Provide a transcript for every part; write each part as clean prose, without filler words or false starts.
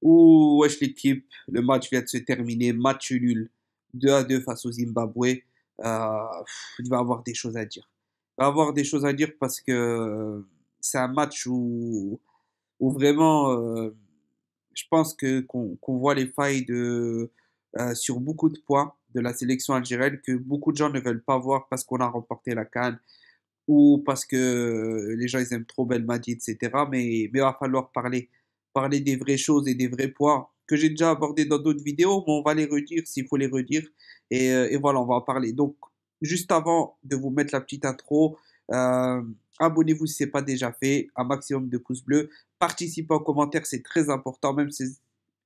Ouh, wesh l'équipe, le match vient de se terminer, match nul, 2-2 face au Zimbabwe. Il va avoir des choses à dire. Il va avoir des choses à dire parce que c'est un match où vraiment, je pense que qu'on voit les failles sur beaucoup de points de la sélection algérienne que beaucoup de gens ne veulent pas voir parce qu'on a remporté la CAN ou parce que les gens ils aiment trop Belmadi, etc. Mais il va falloir parler des vraies choses et des vrais points que j'ai déjà abordés dans d'autres vidéos, mais on va les redire s'il faut les redire. Et voilà, on va en parler. Donc, juste avant de vous mettre la petite intro, euh, abonnez-vous si ce n'est pas déjà fait, un maximum de pouces bleus. Participez en commentaire, c'est très important, même si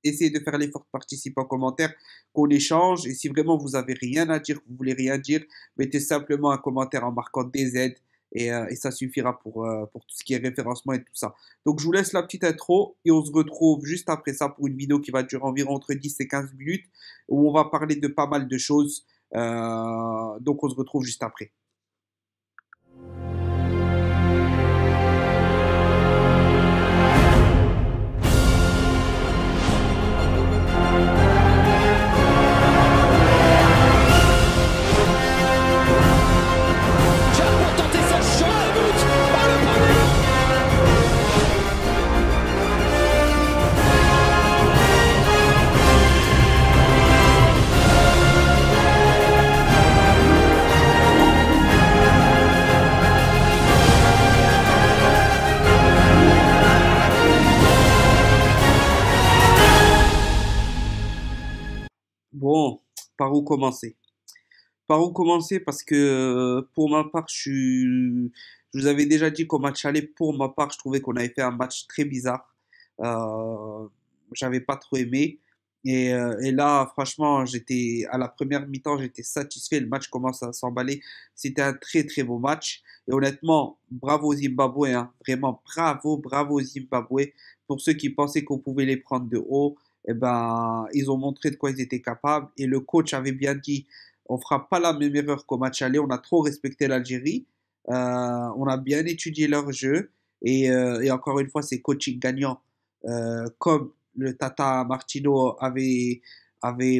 essayez de faire l'effort de participer en commentaire, qu'on échange. Et si vraiment vous avez rien à dire, vous voulez rien dire, mettez simplement un commentaire en marquant DZ et ça suffira pour tout ce qui est référencement et tout ça. Donc je vous laisse la petite intro et on se retrouve juste après ça pour une vidéo qui va durer environ entre 10 et 15 minutes où on va parler de pas mal de choses. Donc on se retrouve juste après. Jack pour tenter sa chance de but. Oh, le premier. Bon, par où commencer? Par où commencer? Parce que pour ma part, je vous avais déjà dit qu'au match aller, pour ma part, je trouvais qu'on avait fait un match très bizarre. Euh, J'avais pas trop aimé. Et là, franchement, j'étais à la première mi-temps, j'étais satisfait. Le match commence à s'emballer. C'était un très très beau match. Et honnêtement, bravo Zimbabwe, hein. Vraiment bravo, bravo Zimbabwe. Pour ceux qui pensaient qu'on pouvait les prendre de haut, eh ben, ils ont montré de quoi ils étaient capables. Et le coach avait bien dit on fera pas la même erreur qu'au match aller. On a trop respecté l'Algérie. On a bien étudié leur jeu. Et encore une fois, c'est coaching gagnant. Comme le Tata Martino avait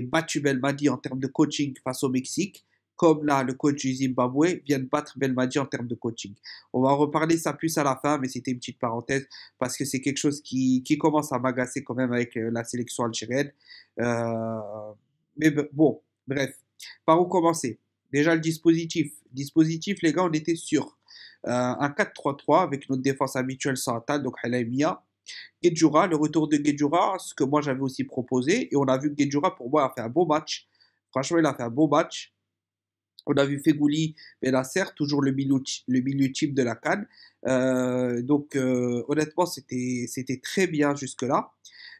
battu Belmadi en termes de coaching face au Mexique. Comme là, le coach du Zimbabwe vient de battre Belmadi en termes de coaching. On va en reparler ça plus à la fin, mais c'était une petite parenthèse parce que c'est quelque chose qui commence à m'agacer quand même avec la sélection algérienne. Euh, mais bon, bref. Par où commencer? Déjà le dispositif. Dispositif, les gars, on était sur un 4-3-3 avec notre défense habituelle sans attaque, donc Halamia. Guedjura, le retour de Guedjura, ce que moi j'avais aussi proposé. Et on a vu que Guedjura, pour moi, a fait un beau match. Franchement, il a fait un beau match. On a vu Fegouli Benasser, toujours le milieu type de la CAN. Donc, honnêtement, c'était très bien jusque-là.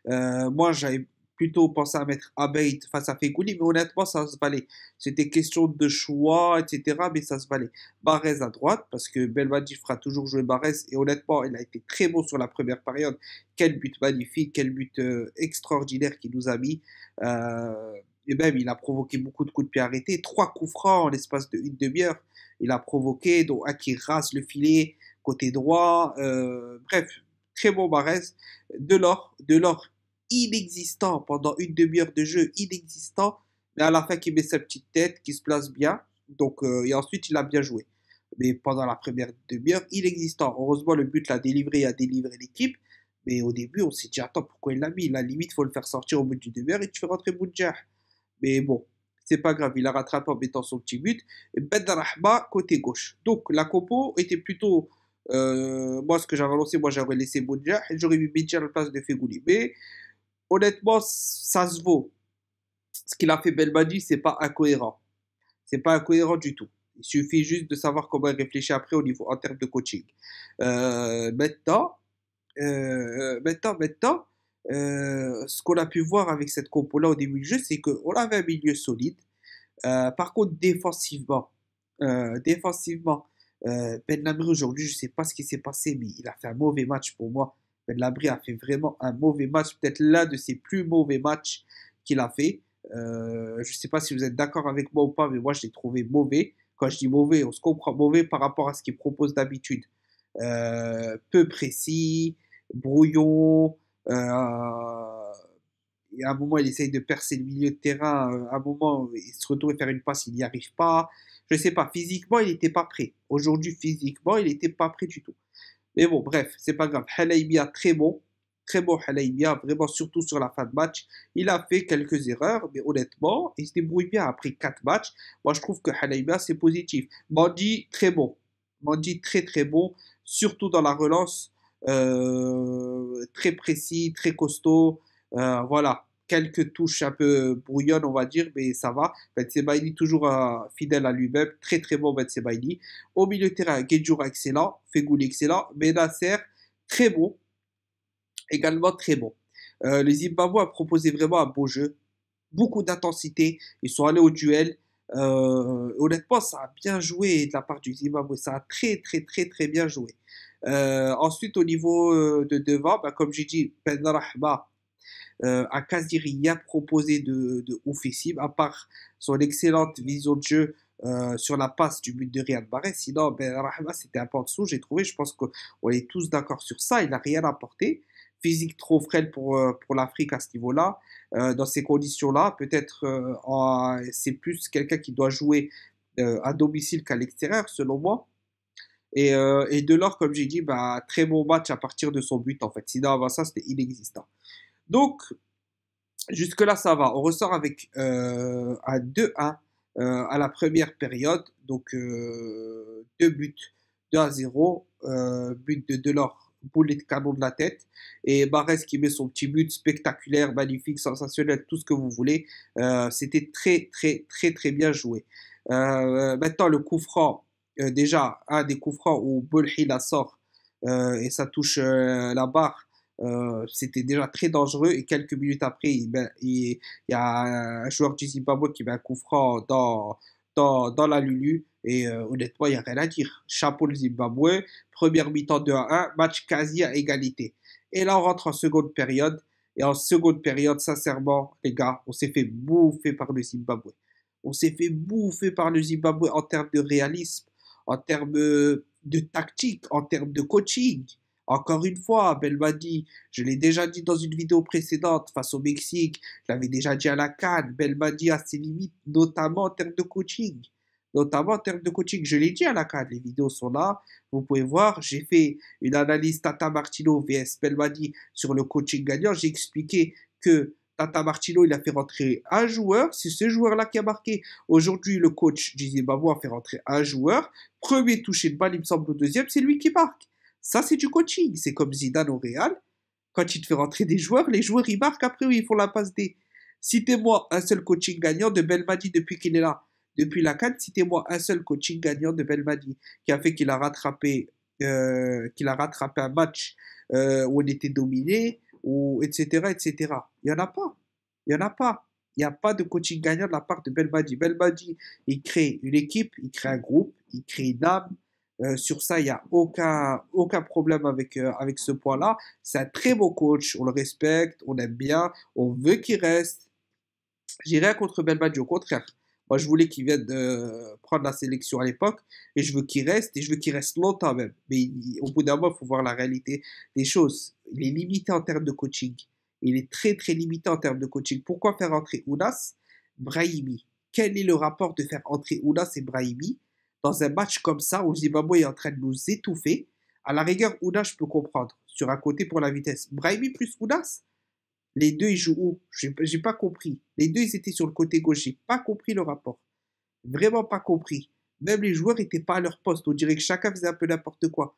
Moi, j'avais plutôt pensé à mettre Abeid face à Fegouli, mais honnêtement, ça se valait. C'était question de choix, etc., mais ça se valait. Barès à droite, parce que Belmadi fera toujours jouer Barès, et honnêtement, il a été très bon sur la première période. Quel but magnifique, quel but extraordinaire qu'il nous a mis. Euh, et même, il a provoqué beaucoup de coups de pied arrêtés. Trois coups francs en l'espace d'une demi-heure. Il a provoqué, dont un qui rase le filet côté droit. Bref, très bon Barès. De l'or inexistant pendant une demi-heure de jeu, inexistant. Mais à la fin, qui met sa petite tête, qui se place bien. Donc, et ensuite, il a bien joué. Mais pendant la première demi-heure, inexistant. Heureusement, le but l'a délivré, a délivré l'équipe. Mais au début, on s'est dit, attends, pourquoi il l'a mis? La limite, il faut le faire sortir au bout d'une demi-heure et tu fais rentrer Boudjah. Mais bon, c'est pas grave, il a rattrapé en mettant son petit but. Et Ben Rahma, côté gauche. Donc la compo était plutôt. Moi, ce que j'avais annoncé, moi j'aurais laissé Boudjah et j'aurais mis Bidja à la place de Fegouli. Mais honnêtement, ça se vaut. Ce qu'il a fait Belmadi, c'est pas incohérent. C'est pas incohérent du tout. Il suffit juste de savoir comment il réfléchit après au niveau en termes de coaching. Maintenant, ce qu'on a pu voir avec cette compo-là au début du jeu, c'est qu'on avait un milieu solide. Par contre, défensivement, Ben Lamry aujourd'hui, je ne sais pas ce qui s'est passé, mais il a fait un mauvais match pour moi. Ben Lamry a fait vraiment un mauvais match, peut-être l'un de ses plus mauvais matchs qu'il a fait. Je ne sais pas si vous êtes d'accord avec moi ou pas, mais moi je l'ai trouvé mauvais. Quand je dis mauvais, on se comprend mauvais par rapport à ce qu'il propose d'habitude. Peu précis, brouillon, Et à un moment, il essaye de percer le milieu de terrain. À un moment, il se retourne faire une passe, il n'y arrive pas. Je sais pas, physiquement, il n'était pas prêt. Aujourd'hui, physiquement, il n'était pas prêt du tout. Mais bon, bref, c'est pas grave. Halaibia, très bon Halaibia, vraiment, surtout sur la fin de match. Il a fait quelques erreurs, mais honnêtement, il se débrouille bien après 4 matchs. Moi, je trouve que Halaibia, c'est positif. Mandi, très bon. Mandi, très très bon, surtout dans la relance. Très précis, très costaud. Voilà, quelques touches un peu brouillonnes, on va dire, mais ça va. Bailly toujours fidèle à lui-même, très très bon Bailly. Au milieu de terrain, Guedjoura excellent, Fegouli excellent, Benasser très bon, également très bon. Les Zimbabwe a proposé vraiment un beau jeu, beaucoup d'intensité, ils sont allés au duel. Honnêtement, ça a bien joué de la part du Zimbabwe, ça a très très très très bien joué. Ensuite, au niveau de devant, bah, comme j'ai dit, Ben Rahma a quasi rien proposé de oufissime, à part son excellente vision de jeu sur la passe du but de Riyad Mahrez. Sinon, Ben Rahma, c'était un peu en dessous, j'ai trouvé. Je pense qu'on est tous d'accord sur ça. Il n'a rien apporté. Physique trop frêle pour l'Afrique à ce niveau-là. Dans ces conditions-là, peut-être c'est plus quelqu'un qui doit jouer à domicile qu'à l'extérieur, selon moi. Et Delors, comme j'ai dit, bah, très bon match à partir de son but, en fait. Sinon, avant ça, c'était inexistant. Donc, jusque-là, ça va. On ressort avec un 2-1 à la première période. Donc, deux buts, 2-0. But de Delors, boulet de canon de la tête. Et Barès qui met son petit but spectaculaire, magnifique, sensationnel, tout ce que vous voulez. C'était très, très, très, très bien joué. Maintenant, le coup franc. Déjà, un des coups francs où Bolhi la sort et ça touche la barre. C'était déjà très dangereux et quelques minutes après, il y a un joueur du Zimbabwe qui met un coup franc dans la Lulu et honnêtement, il n'y a rien à dire. Chapeau le Zimbabwe, première mi-temps 2-1, match quasi à égalité. Et là, on rentre en seconde période et en seconde période, sincèrement, les gars, on s'est fait bouffer par le Zimbabwe. On s'est fait bouffer par le Zimbabwe en termes de réalisme, en termes de tactique, en termes de coaching. Encore une fois, Belmadi, je l'ai déjà dit dans une vidéo précédente face au Mexique, je l'avais déjà dit à la CAN, Belmadi a ses limites, notamment en termes de coaching. Notamment en termes de coaching, je l'ai dit à la CAN, les vidéos sont là, vous pouvez voir, j'ai fait une analyse Tata Martino vs Belmadi sur le coaching gagnant, j'ai expliqué que Tata Martino, il a fait rentrer un joueur, c'est ce joueur-là qui a marqué. Aujourd'hui, le coach du Zimbabwe a fait rentrer un joueur, premier touché de balle, il me semble, au deuxième, c'est lui qui marque. Ça, c'est du coaching. C'est comme Zidane au Real. Quand il te fait rentrer des joueurs, les joueurs, ils marquent après, ils font la passe D. Citez-moi un seul coaching gagnant de Belmadi depuis qu'il est là. Depuis la CAN, citez-moi un seul coaching gagnant de Belmadi qui a fait qu'il a rattrapé un match où on était dominé, ou etc., etc. Il n'y en a pas. Il n'y en a pas. Il n'y a pas de coaching gagnant de la part de Belmadi. Belmadi, il crée une équipe, il crée un groupe, il crée une âme. Sur ça, il n'y a aucun problème avec ce point-là. C'est un très beau coach, on le respecte, on aime bien, on veut qu'il reste. J'ai rien contre Belmadi, au contraire. Moi, je voulais qu'il vienne prendre la sélection à l'époque, et je veux qu'il reste, et je veux qu'il reste longtemps même. Mais au bout d'un moment, il faut voir la réalité des choses. Il est limité en termes de coaching. Il est très, très limité en termes de coaching. Pourquoi faire entrer Ounas, Brahimi? Quel est le rapport de faire entrer Ounas et Brahimi dans un match comme ça où le Zimbabwe est en train de nous étouffer? À la rigueur, Ounas, je peux comprendre. Sur un côté pour la vitesse. Brahimi plus Ounas, les deux, ils jouent où? J'ai pas compris. Les deux, ils étaient sur le côté gauche. J'ai pas compris le rapport. Vraiment pas compris. Même les joueurs n'étaient pas à leur poste. On dirait que chacun faisait un peu n'importe quoi.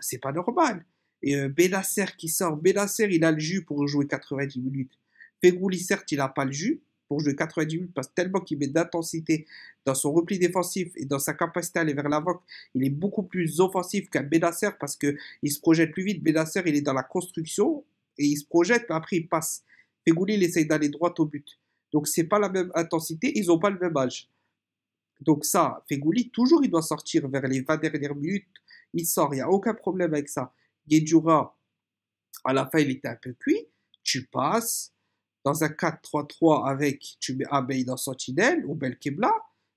C'est pas normal. Et Benasser qui sort. Benasser, il a le jus pour jouer 90 minutes. Fegouli, certes, il n'a pas le jus pour jouer 90 minutes parce que tellement qu'il met d'intensité dans son repli défensif et dans sa capacité à aller vers l'avant, il est beaucoup plus offensif qu'un Benasser parce qu'il se projette plus vite. Benasser, il est dans la construction et il se projette, mais après il passe. Fegouli, il essaye d'aller droit au but. Donc c'est pas la même intensité, ils n'ont pas le même âge. Donc ça, Fegouli, toujours il doit sortir vers les 20 dernières minutes. Il sort, il n'y a aucun problème avec ça. Guedjoura, à la fin, il était un peu cuit. Tu passes dans un 4-3-3 avec, tu mets Abeid en sentinelle ou Belkebla,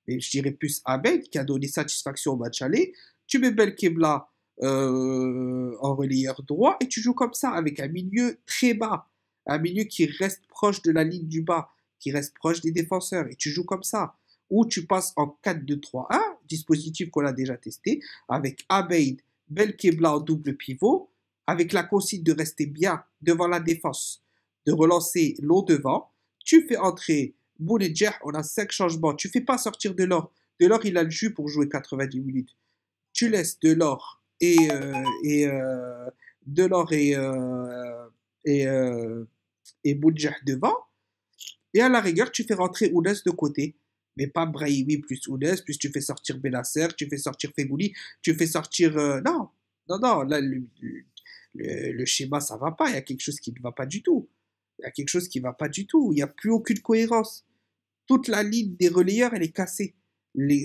mais je dirais plus Abeid qui a donné satisfaction au match aller. Tu mets Belkebla en relayeur droit et tu joues comme ça avec un milieu très bas. Un milieu qui reste proche de la ligne du bas, qui reste proche des défenseurs. Et tu joues comme ça. Ou tu passes en 4-2-3-1, dispositif qu'on a déjà testé, avec Abeid, Belkebla en double pivot, avec la consigne de rester bien devant la défense, de relancer long devant. Tu fais entrer Bounedjah, on a 5 changements. Tu fais pas sortir Delors. Delors, il a le jus pour jouer 90 minutes. Tu laisses Delors Delors et Bounedjah devant. Et à la rigueur, tu fais rentrer Ounes de côté. Mais pas Brahimi plus Ounes, plus tu fais sortir Benasser, tu fais sortir Fegouli, tu fais sortir... non, non, non, là, le schéma, ça va pas. Il y a quelque chose qui ne va pas du tout. Il y a quelque chose qui ne va pas du tout. Il n'y a plus aucune cohérence. Toute la ligne des relayeurs, elle est cassée.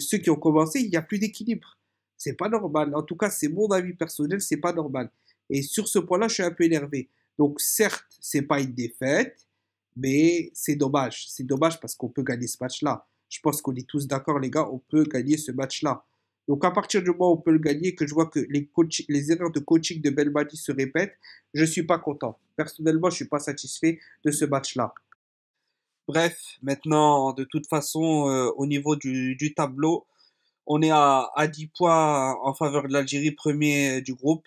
Ceux qui ont commencé, il n'y a plus d'équilibre. C'est pas normal. En tout cas, c'est mon avis personnel, c'est pas normal. Et sur ce point-là, je suis un peu énervé. Donc, certes, c'est pas une défaite, mais c'est dommage. C'est dommage parce qu'on peut gagner ce match-là. Je pense qu'on est tous d'accord, les gars, on peut gagner ce match-là. Donc, à partir du moment où on peut le gagner, que je vois que les erreurs de coaching de Belmadi se répètent, je suis pas content. Personnellement, je suis pas satisfait de ce match-là. Bref, maintenant, de toute façon, au niveau du tableau, on est à 10 points en faveur de l'Algérie, premier du groupe.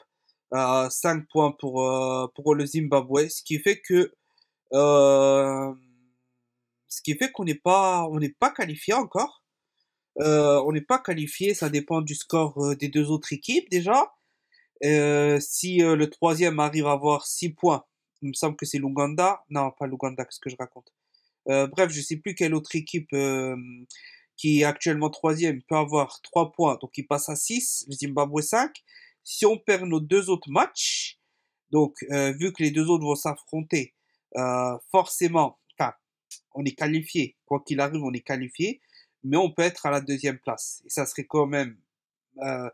5 points pour le Zimbabwe, euh, ce qui fait on n'est pas qualifié encore. On n'est pas qualifié, ça dépend du score des deux autres équipes déjà. Si le troisième arrive à avoir 6 points, il me semble que c'est l'Ouganda. Non, pas l'Ouganda, qu'est-ce que je raconte? Bref, je sais plus quelle autre équipe qui est actuellement troisième peut avoir 3 points, donc il passe à 6, le Zimbabwe 5. Si on perd nos deux autres matchs, donc vu que les deux autres vont s'affronter, forcément, enfin, on est qualifié. Quoi qu'il arrive, on est qualifié, mais on peut être à la deuxième place. Et ça serait quand même euh,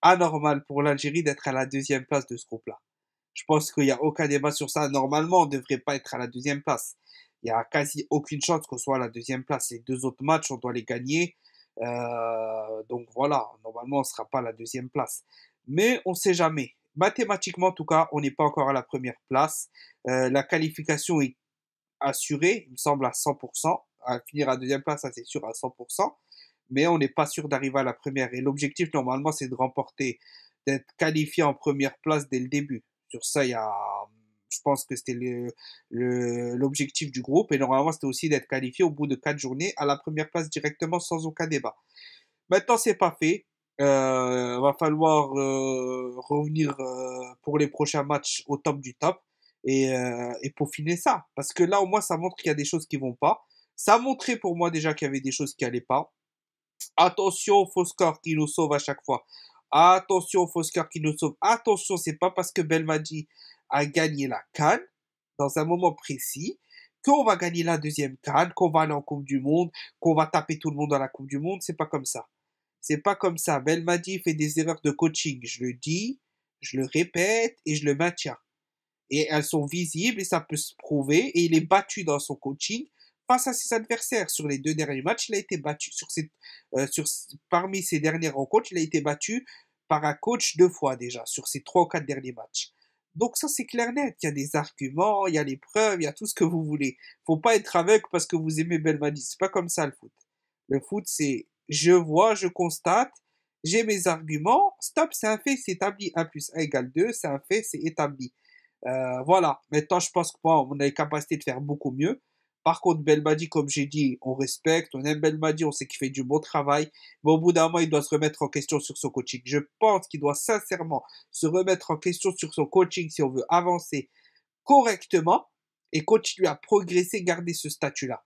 anormal pour l'Algérie d'être à la deuxième place de ce groupe-là. Je pense qu'il n'y a aucun débat sur ça. Normalement, on ne devrait pas être à la deuxième place. Il n'y a quasi aucune chance qu'on soit à la deuxième place. Les deux autres matchs, on doit les gagner. Donc voilà, normalement, on ne sera pas à la deuxième place. Mais on ne sait jamais. Mathématiquement, en tout cas, on n'est pas encore à la première place. La qualification est assurée, il me semble, à 100%. À finir à la deuxième place, ça c'est sûr à 100%. Mais on n'est pas sûr d'arriver à la première. Et l'objectif, normalement, c'est de remporter, d'être qualifié en première place dès le début. Sur ça, je pense que c'était l'objectif du groupe. Et normalement, c'était aussi d'être qualifié au bout de 4 journées à la première place directement sans aucun débat. Maintenant, c'est pas fait. Va falloir revenir pour les prochains matchs au top du top et peaufiner ça. Parce que là, au moins, ça montre qu'il y a des choses qui vont pas. Ça a montré pour moi déjà qu'il y avait des choses qui allaient pas. Attention au faux score qui nous sauve à chaque fois. Attention au faux score qui nous sauve. Attention, c'est pas parce que Belmadi a gagné la CAN dans un moment précis qu'on va gagner la deuxième CAN, qu'on va aller en Coupe du Monde, qu'on va taper tout le monde dans la Coupe du Monde. C'est pas comme ça. C'est pas comme ça. Belmadi fait des erreurs de coaching. Je le dis, je le répète et je le maintiens. Et elles sont visibles et ça peut se prouver. Et il est battu dans son coaching face à ses adversaires. Sur les deux derniers matchs, il a été battu. Parmi ses dernières rencontres, il a été battu par un coach 2 fois déjà, sur ses 3 ou 4 derniers matchs. Donc ça, c'est clair net. Il y a des arguments, il y a les preuves, il y a tout ce que vous voulez. Faut pas être aveugle parce que vous aimez Belmadi. C'est pas comme ça le foot. Le foot, c'est je vois, je constate, j'ai mes arguments. Stop, c'est un fait, c'est établi. 1 plus 1 égale 2, c'est un fait, c'est établi. Voilà. Maintenant, je pense qu'on a les capacités de faire beaucoup mieux. Par contre, Belmadi, comme j'ai dit, on respecte, on aime Belmadi, on sait qu'il fait du bon travail. Mais au bout d'un moment, il doit se remettre en question sur son coaching. Je pense qu'il doit sincèrement se remettre en question sur son coaching si on veut avancer correctement et continuer à progresser, garder ce statut-là.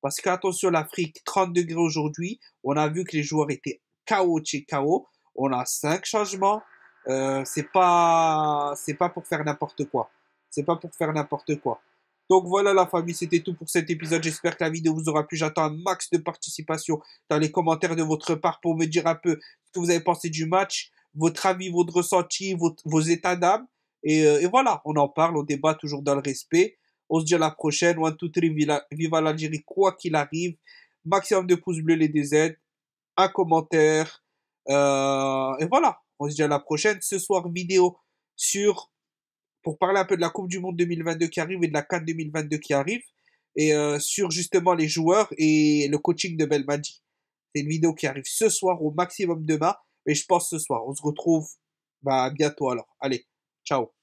Parce qu'attention, l'Afrique, 30 degrés aujourd'hui, on a vu que les joueurs étaient KO chez KO. On a 5 changements. C'est pas pour faire n'importe quoi. C'est pas pour faire n'importe quoi. Donc voilà la famille, c'était tout pour cet épisode. J'espère que la vidéo vous aura plu. J'attends un max de participation dans les commentaires de votre part pour me dire un peu ce que vous avez pensé du match, votre avis, votre ressenti, vos états d'âme. Et voilà, on en parle, on débat toujours dans le respect. On se dit à la prochaine. One, two, three, viva l'Algérie, quoi qu'il arrive. Maximum de pouces bleus, les DZ. Un commentaire. Et voilà, on se dit à la prochaine. Ce soir, vidéo sur pour parler un peu de la Coupe du Monde 2022 qui arrive et de la CAN 2022 qui arrive, et sur justement les joueurs et le coaching de Belmadi. C'est une vidéo qui arrive ce soir, au maximum demain, mais je pense ce soir. On se retrouve bientôt alors. Allez, ciao.